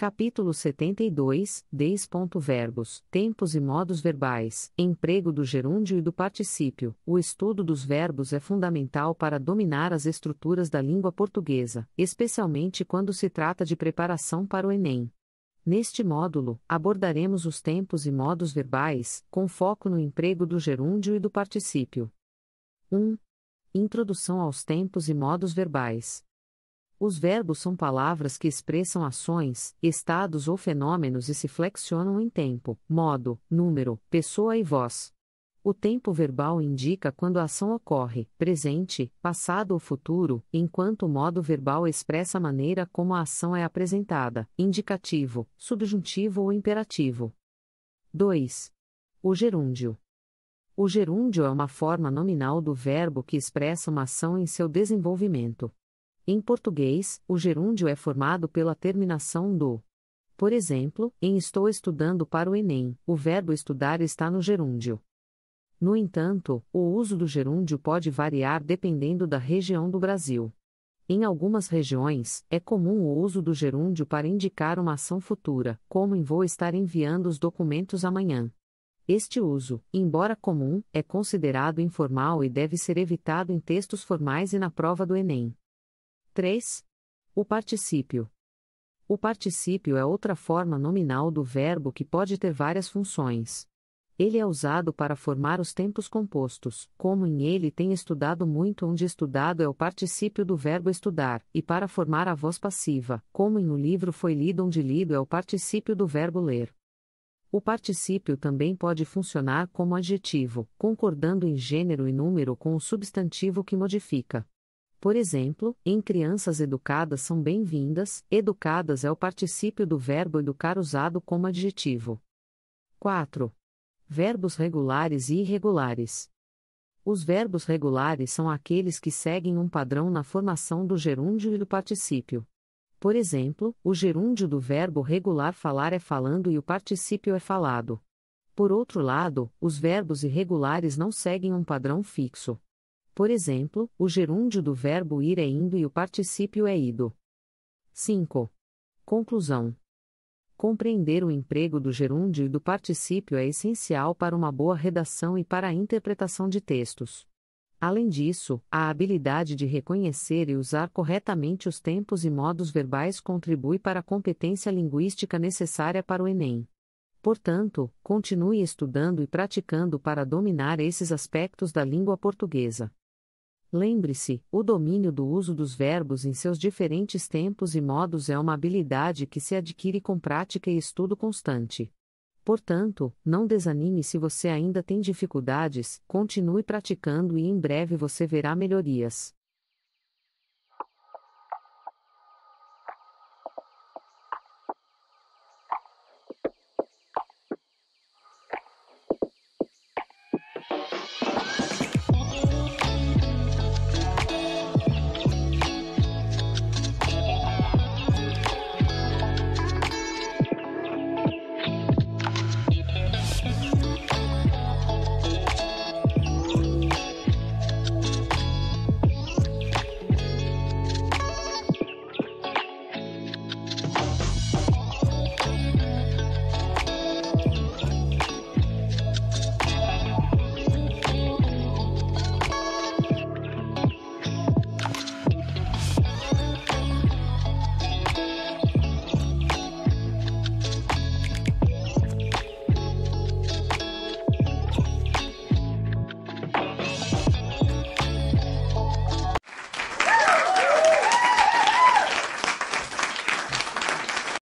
Capítulo 72, Verbos, tempos e modos verbais, emprego do gerúndio e do particípio. O estudo dos verbos é fundamental para dominar as estruturas da língua portuguesa, especialmente quando se trata de preparação para o Enem. Neste módulo, abordaremos os tempos e modos verbais, com foco no emprego do gerúndio e do particípio. 1. Introdução aos tempos e modos verbais. Os verbos são palavras que expressam ações, estados ou fenômenos e se flexionam em tempo, modo, número, pessoa e voz. O tempo verbal indica quando a ação ocorre, presente, passado ou futuro, enquanto o modo verbal expressa a maneira como a ação é apresentada, indicativo, subjuntivo ou imperativo. 2. O gerúndio. O gerúndio é uma forma nominal do verbo que expressa uma ação em seu desenvolvimento. Em português, o gerúndio é formado pela terminação do. Por exemplo, em estou estudando para o Enem, o verbo estudar está no gerúndio. No entanto, o uso do gerúndio pode variar dependendo da região do Brasil. Em algumas regiões, é comum o uso do gerúndio para indicar uma ação futura, como em vou estar enviando os documentos amanhã. Este uso, embora comum, é considerado informal e deve ser evitado em textos formais e na prova do Enem. 3. O particípio. O particípio é outra forma nominal do verbo que pode ter várias funções. Ele é usado para formar os tempos compostos, como em ele tem estudado muito, onde estudado é o particípio do verbo estudar, e para formar a voz passiva, como em o livro foi lido, onde lido é o particípio do verbo ler. O particípio também pode funcionar como adjetivo, concordando em gênero e número com o substantivo que modifica. Por exemplo, em crianças educadas são bem-vindas, educadas é o particípio do verbo educar usado como adjetivo. 4. Verbos regulares e irregulares. Os verbos regulares são aqueles que seguem um padrão na formação do gerúndio e do particípio. Por exemplo, o gerúndio do verbo regular falar é falando e o particípio é falado. Por outro lado, os verbos irregulares não seguem um padrão fixo. Por exemplo, o gerúndio do verbo ir é indo e o particípio é ido. 5. Conclusão. Compreender o emprego do gerúndio e do particípio é essencial para uma boa redação e para a interpretação de textos. Além disso, a habilidade de reconhecer e usar corretamente os tempos e modos verbais contribui para a competência linguística necessária para o Enem. Portanto, continue estudando e praticando para dominar esses aspectos da língua portuguesa. Lembre-se, o domínio do uso dos verbos em seus diferentes tempos e modos é uma habilidade que se adquire com prática e estudo constante. Portanto, não desanime se você ainda tem dificuldades, continue praticando e em breve você verá melhorias.